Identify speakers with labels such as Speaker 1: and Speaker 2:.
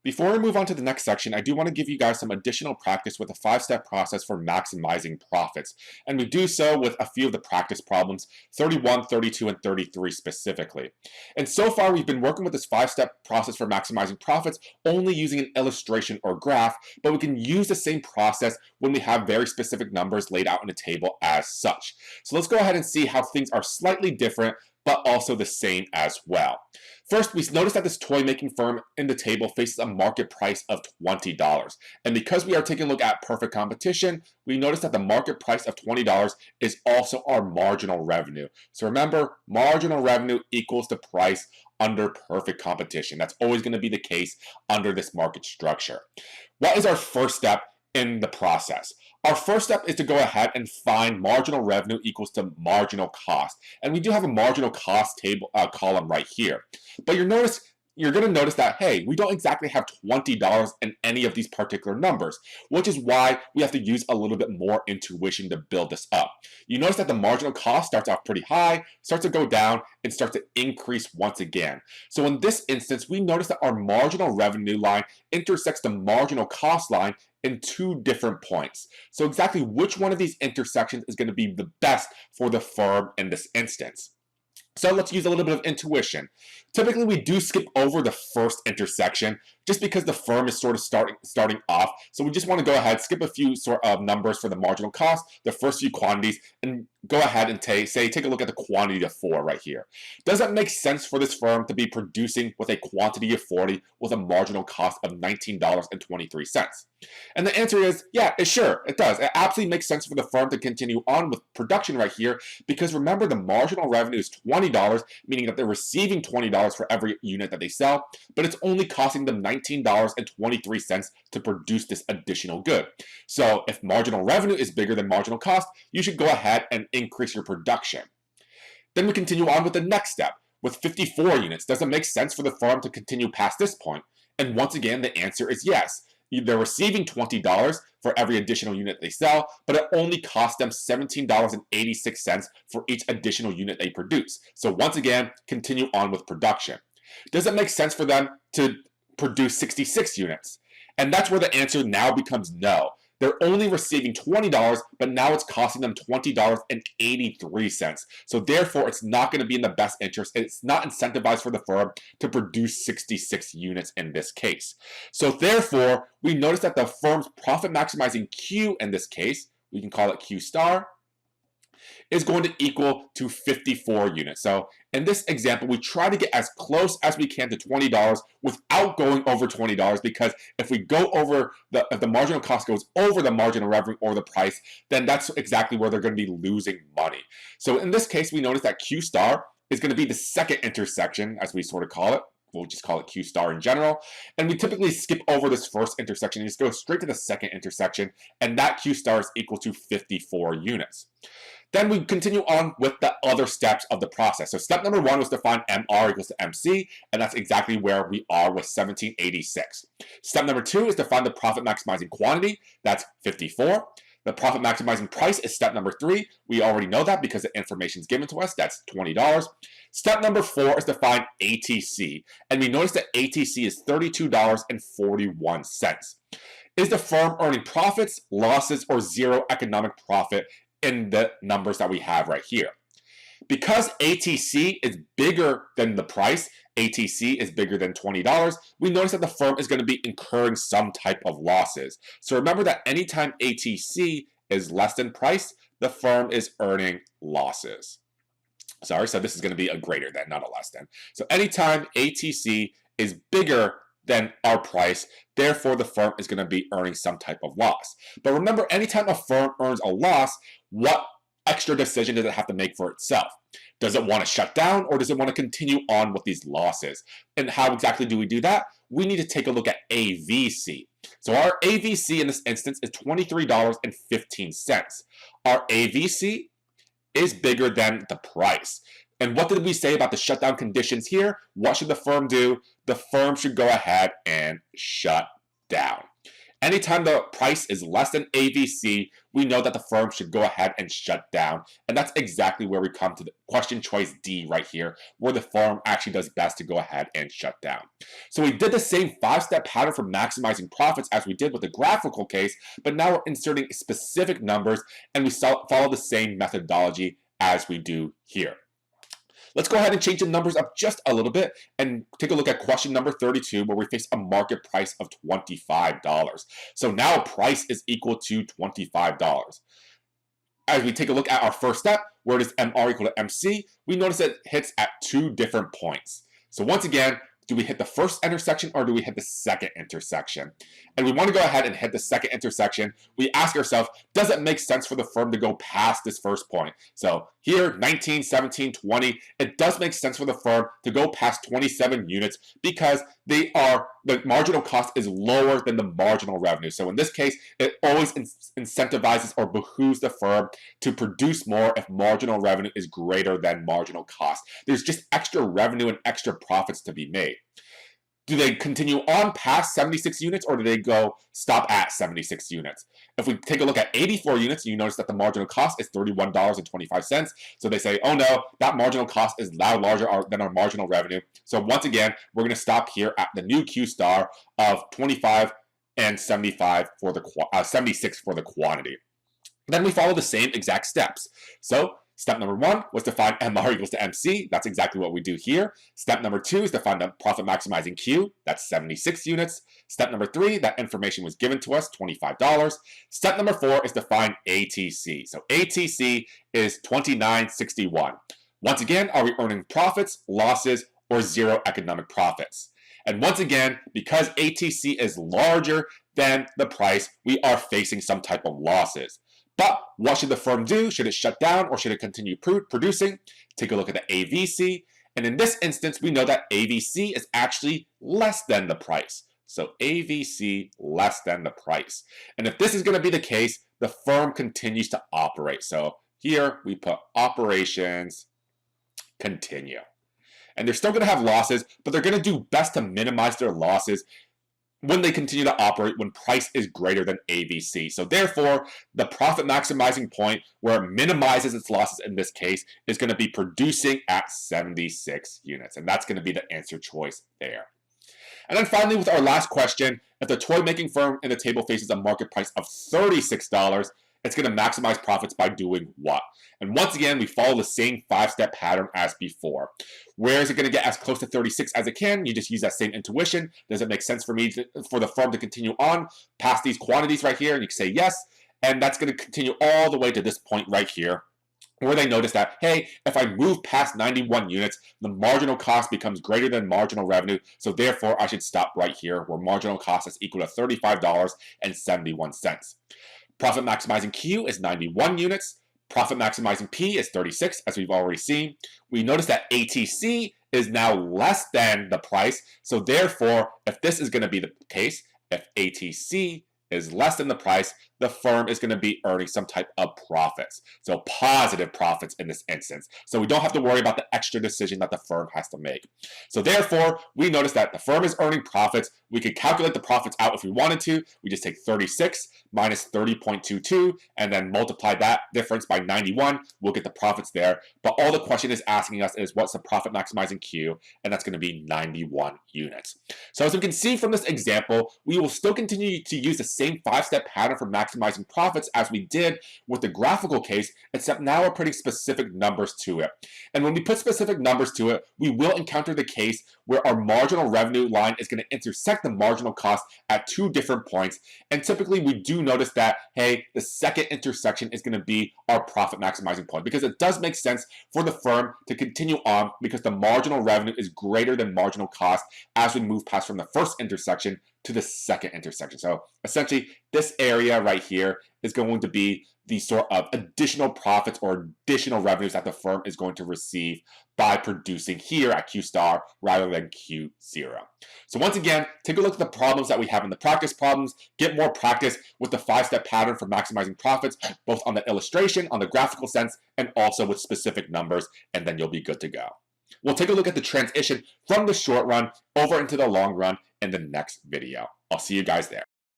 Speaker 1: Before we move on to the next section, I do want to give you guys some additional practice with a 5-step process for maximizing profits. And we do so with a few of the practice problems, 31, 32, and 33 specifically. And so far, we've been working with this 5-step process for maximizing profits only using an illustration or graph, but we can use the same process when we have very specific numbers laid out in a table as such. So let's go ahead and see how things are slightly different, but also the same as well. First, we notice that this toy-making firm in the table faces a market price of $20. And because we are taking a look at perfect competition, we notice that the market price of $20 is also our marginal revenue. So remember, marginal revenue equals the price under perfect competition. That's always going to be the case under this market structure. What is our first step in the process? Our first step is to go ahead and find marginal revenue equals to marginal cost. And we do have a marginal cost table column right here. But you're going to notice that, hey, we don't exactly have $20 in any of these particular numbers, which is why we have to use a little bit more intuition to build this up. You notice that the marginal cost starts off pretty high, starts to go down, and starts to increase once again. So in this instance, we notice that our marginal revenue line intersects the marginal cost line in two different points. So exactly which one of these intersections is going to be the best for the firm in this instance? So let's use a little bit of intuition. Typically, we do skip over the first intersection just because the firm is sort of starting off. So we just want to go ahead, skip a few sort of numbers for the marginal cost, the first few quantities, and go ahead and take a look at the quantity of 4 right here. Does it make sense for this firm to be producing with a quantity of 40 with a marginal cost of $19.23? And the answer is, yeah, it does. It absolutely makes sense for the firm to continue on with production right here because remember the marginal revenue is $20, meaning that they're receiving $20 for every unit that they sell, but it's only costing them $19.23 to produce this additional good. So if marginal revenue is bigger than marginal cost, you should go ahead and increase your production. Then we continue on with the next step. With 54 units, does it make sense for the firm to continue past this point? And once again, the answer is yes. They're receiving $20 for every additional unit they sell, but it only costs them $17.86 for each additional unit they produce. So once again, continue on with production. Does it make sense for them to produce 66 units? And that's where the answer now becomes no. They're only receiving $20, but now it's costing them $20.83. So therefore, it's not going to be in the best interest. It's not incentivized for the firm to produce 66 units in this case. So therefore, we notice that the firm's profit maximizing Q in this case, we can call it Q star, is going to equal to 54 units. So in this example, we try to get as close as we can to $20 without going over $20 because if we go over, if the marginal cost goes over the marginal revenue or the price, then that's exactly where they're going to be losing money. So in this case, we notice that Q star is going to be the second intersection, as we sort of call it. We'll just call it Q star in general. And we typically skip over this first intersection and just go straight to the second intersection. And that Q star is equal to 54 units. Then we continue on with the other steps of the process. So step number 1 was to find MR equals to MC, and that's exactly where we are with 1786. Step number 2 is to find the profit maximizing quantity, that's 54. The profit maximizing price is step number 3. We already know that because the information is given to us, that's $20. Step number 4 is to find ATC, and we notice that ATC is $32.41. Is the firm earning profits, losses, or zero economic profit in the numbers that we have right here? Because ATC is bigger than the price, ATC is bigger than $20, we notice that the firm is going to be incurring some type of losses. So remember that anytime ATC is less than price, the firm is earning losses. Sorry, so this is going to be a greater than, not a less than. So anytime ATC is bigger than our price, therefore the firm is going to be earning some type of loss. But remember, anytime a firm earns a loss, what extra decision does it have to make for itself? Does it want to shut down or does it want to continue on with these losses? And how exactly do we do that? We need to take a look at AVC. So our AVC in this instance is $23.15. Our AVC is bigger than the price. And what did we say about the shutdown conditions here? What should the firm do? The firm should go ahead and shut down. Anytime the price is less than AVC, we know that the firm should go ahead and shut down. And that's exactly where we come to the question choice D right here, where the firm actually does best to go ahead and shut down. So we did the same 5-step pattern for maximizing profits as we did with the graphical case, but now we're inserting specific numbers and we follow the same methodology as we do here. Let's go ahead and change the numbers up just a little bit and take a look at question number 32, where we face a market price of $25. So now price is equal to $25. As we take a look at our first step, where it is MR equal to MC, we notice that it hits at 2 different points. So once again, do we hit the first intersection or do we hit the second intersection? And we want to go ahead and hit the second intersection. We ask ourselves, does it make sense for the firm to go past this first point? So here, 19, 17, 20, it does make sense for the firm to go past 27 units because the marginal cost is lower than the marginal revenue. So in this case, it always incentivizes or behooves the firm to produce more if marginal revenue is greater than marginal cost. There's just extra revenue and extra profits to be made. Do they continue on past 76 units or do they go stop at 76 units? If we take a look at 84 units, you notice that the marginal cost is $31.25. So they say, oh no, that marginal cost is now larger than our marginal revenue. So once again, we're going to stop here at the new Q star of 25 and 75 for the 76 for the quantity. Then we follow the same exact steps. So step number 1 was to find MR equals to MC. That's exactly what we do here. Step number 2 is to find the profit maximizing Q. That's 76 units. Step number 3, that information was given to us, $25. Step number 4 is to find ATC. So ATC is $29.61. Once again, are we earning profits, losses, or zero economic profits? And once again, because ATC is larger than the price, we are facing some type of losses. But what should the firm do? Should it shut down or should it continue producing? Take a look at the AVC. And in this instance, we know that AVC is actually less than the price. So AVC less than the price. And if this is going to be the case, the firm continues to operate. So here we put operations continue. And they're still going to have losses, but they're going to do best to minimize their losses when they continue to operate when price is greater than AVC. So therefore, the profit maximizing point where it minimizes its losses in this case is going to be producing at 76 units. And that's going to be the answer choice there. And then finally, with our last question, if the toy making firm in the table faces a market price of $36, it's going to maximize profits by doing what? And once again, we follow the same 5-step pattern as before. Where is it going to get as close to 36 as it can? You just use that same intuition. Does it make sense for for the firm to continue on past these quantities right here? And you can say yes. And that's going to continue all the way to this point right here, where they notice that, hey, if I move past 91 units, the marginal cost becomes greater than marginal revenue. So therefore, I should stop right here where marginal cost is equal to $35.71. Profit maximizing Q is 91 units. Profit maximizing P is 36, as we've already seen. We notice that ATC is now less than the price. So therefore, if this is going to be the case, if ATC is less than the price, the firm is going to be earning some type of profits. So positive profits in this instance. So we don't have to worry about the extra decision that the firm has to make. So therefore, we notice that the firm is earning profits. We could calculate the profits out if we wanted to. We just take 36 minus 30.22 and then multiply that difference by 91. We'll get the profits there. But all the question is asking us is what's the profit maximizing Q? And that's going to be 91 units. So as we can see from this example, we will still continue to use the same 5-step pattern for maximizing profits as we did with the graphical case, except now we're putting specific numbers to it. And when we put specific numbers to it, we will encounter the case where our marginal revenue line is going to intersect the marginal cost at 2 different points. And typically we do notice that, hey, the second intersection is going to be our profit maximizing point, because it does make sense for the firm to continue on because the marginal revenue is greater than marginal cost as we move past from the first intersection to the second intersection. So essentially, this area right here is going to be the sort of additional profits or additional revenues that the firm is going to receive by producing here at Q star rather than Q0. So once again, take a look at the problems that we have in the practice problems, get more practice with the 5-step pattern for maximizing profits, both on the illustration, on the graphical sense, and also with specific numbers, and then you'll be good to go. We'll take a look at the transition from the short run over into the long run in the next video. I'll see you guys there.